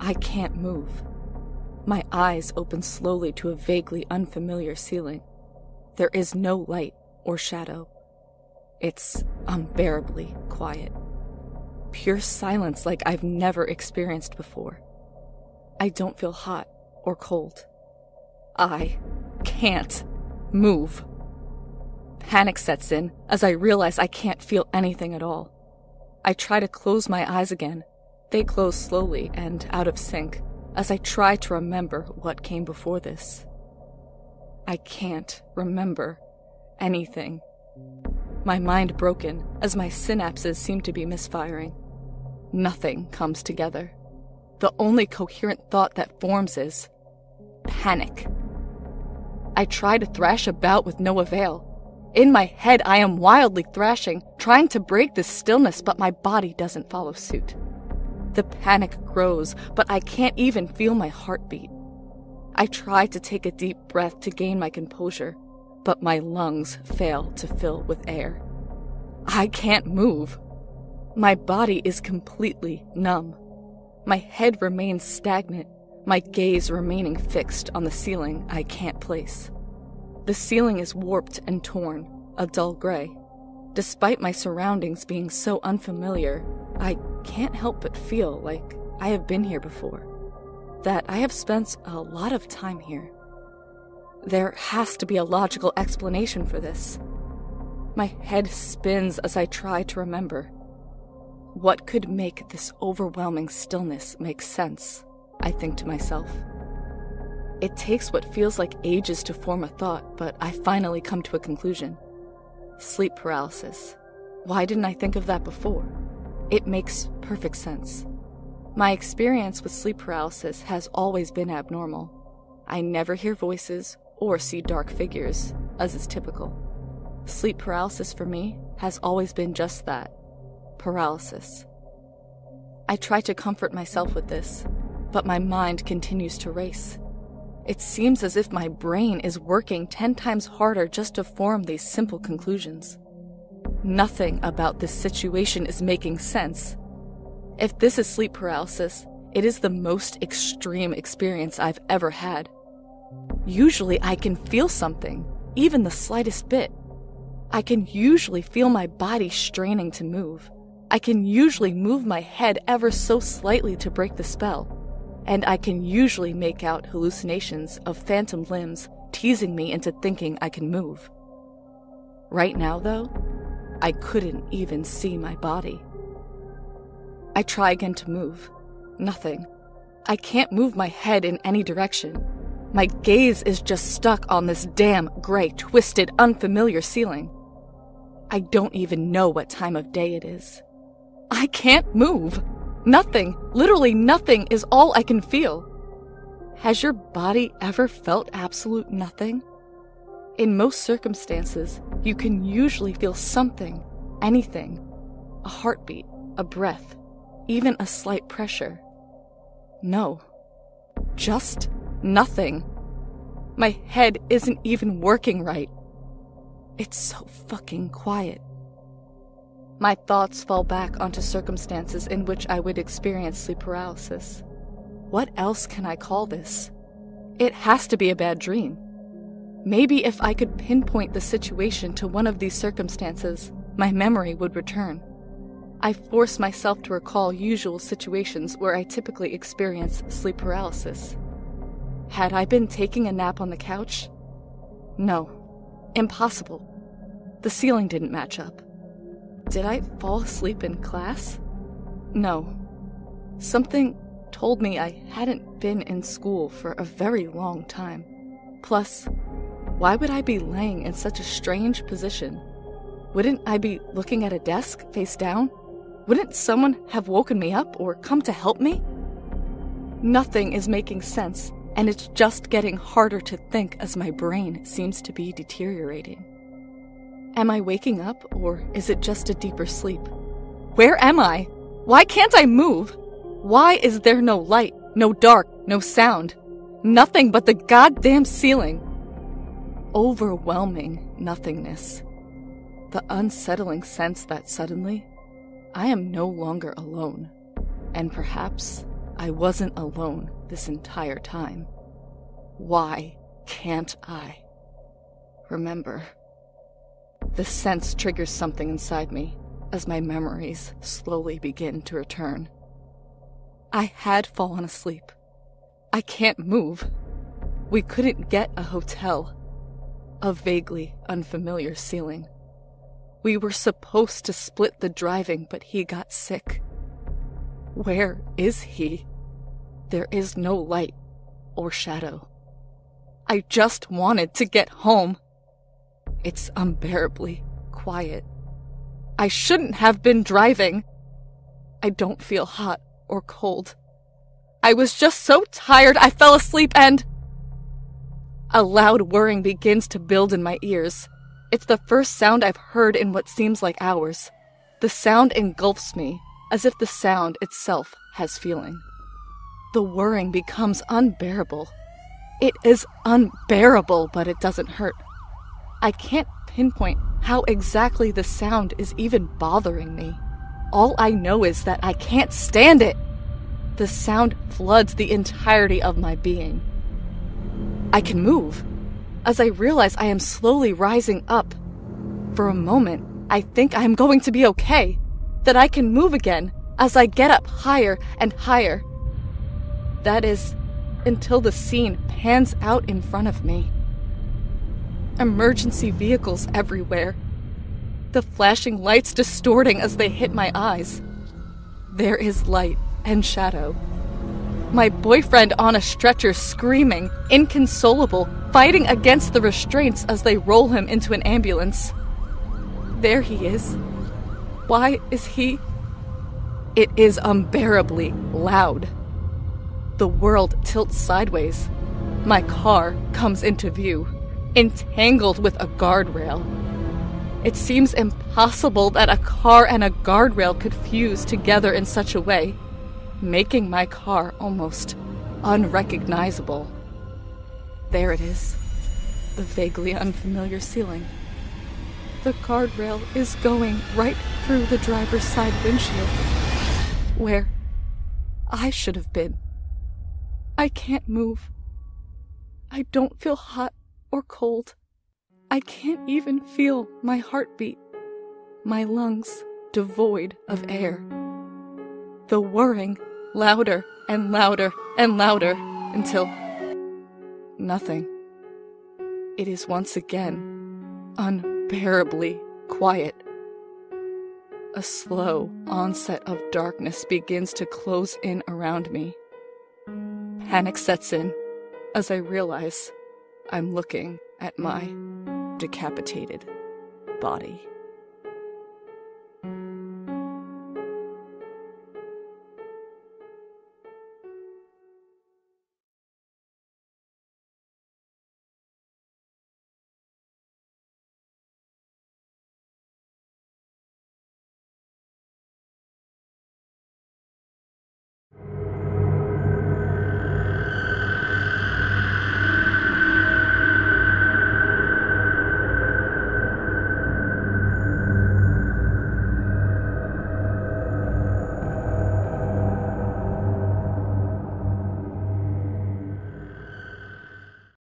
I can't move. My eyes open slowly to a vaguely unfamiliar ceiling. There is no light or shadow. It's unbearably quiet. Pure silence like I've never experienced before. I don't feel hot or cold. I can't move. Panic sets in as I realize I can't feel anything at all. I try to close my eyes again. They close slowly and out of sync as I try to remember what came before this. I can't remember anything. My mind broken as my synapses seem to be misfiring. Nothing comes together. The only coherent thought that forms is panic. I try to thrash about with no avail. In my head, I am wildly thrashing, trying to break this stillness, but my body doesn't follow suit. The panic grows, but I can't even feel my heartbeat. I try to take a deep breath to gain my composure, but my lungs fail to fill with air. I can't move. My body is completely numb. My head remains stagnant, my gaze remaining fixed on the ceiling I can't place. The ceiling is warped and torn, a dull gray. Despite my surroundings being so unfamiliar, I can't help but feel like I have been here before, that I have spent a lot of time here. There has to be a logical explanation for this. My head spins as I try to remember. What could make this overwhelming stillness make sense, I think to myself. It takes what feels like ages to form a thought, but I finally come to a conclusion. Sleep paralysis. Why didn't I think of that before? It makes perfect sense. My experience with sleep paralysis has always been abnormal. I never hear voices or see dark figures, as is typical. Sleep paralysis for me has always been just that. Paralysis. I try to comfort myself with this, but my mind continues to race. It seems as if my brain is working 10 times harder just to form these simple conclusions. Nothing about this situation is making sense. If this is sleep paralysis, it is the most extreme experience I've ever had. Usually I can feel something, even the slightest bit. I can usually feel my body straining to move. I can usually move my head ever so slightly to break the spell. And I can usually make out hallucinations of phantom limbs teasing me into thinking I can move. Right now, though, I couldn't even see my body. I try again to move. Nothing. I can't move my head in any direction. My gaze is just stuck on this damn gray, twisted, unfamiliar ceiling. I don't even know what time of day it is. I can't move. Nothing, literally nothing, is all I can feel. Has your body ever felt absolute nothing? In most circumstances, you can usually feel something, anything. A heartbeat, a breath, even a slight pressure. No. Just nothing. My head isn't even working right. It's so fucking quiet. My thoughts fall back onto circumstances in which I would experience sleep paralysis. What else can I call this? It has to be a bad dream. Maybe if I could pinpoint the situation to one of these circumstances, my memory would return. I force myself to recall usual situations where I typically experience sleep paralysis. Had I been taking a nap on the couch? No. Impossible. The ceiling didn't match up. Did I fall asleep in class? No. Something told me I hadn't been in school for a very long time. Plus, why would I be laying in such a strange position? Wouldn't I be looking at a desk face down? Wouldn't someone have woken me up or come to help me? Nothing is making sense, and it's just getting harder to think as my brain seems to be deteriorating. Am I waking up, or is it just a deeper sleep? Where am I? Why can't I move? Why is there no light, no dark, no sound? Nothing but the goddamn ceiling. Overwhelming nothingness. The unsettling sense that suddenly, I am no longer alone, and perhaps I wasn't alone this entire time. Why can't I remember? The sense triggers something inside me as my memories slowly begin to return. I had fallen asleep. I can't move. We couldn't get a hotel. A vaguely unfamiliar ceiling. We were supposed to split the driving, but he got sick. Where is he? There is no light or shadow. I just wanted to get home. It's unbearably quiet. I shouldn't have been driving. I don't feel hot or cold. I was just so tired I fell asleep and... A loud whirring begins to build in my ears. It's the first sound I've heard in what seems like hours. The sound engulfs me, as if the sound itself has feeling. The whirring becomes unbearable. It is unbearable, but it doesn't hurt. I can't pinpoint how exactly the sound is even bothering me. All I know is that I can't stand it. The sound floods the entirety of my being. I can move, as I realize I am slowly rising up. For a moment, I think I am going to be okay, that I can move again as I get up higher and higher. That is, until the scene pans out in front of me. Emergency vehicles everywhere. The flashing lights distorting as they hit my eyes. There is light and shadow. My boyfriend on a stretcher screaming, inconsolable, fighting against the restraints as they roll him into an ambulance. There he is. Why is he... It is unbearably loud. The world tilts sideways. My car comes into view, entangled with a guardrail. It seems impossible that a car and a guardrail could fuse together in such a way, making my car almost unrecognizable. There it is, the vaguely unfamiliar ceiling. The guardrail is going right through the driver's side windshield, where I should have been. I can't move. I don't feel hot or cold. I can't even feel my heartbeat, my lungs devoid of air. The whirring louder and louder and louder until nothing. It is once again unbearably quiet. A slow onset of darkness begins to close in around me. Panic sets in as I realize I'm looking at my decapitated body.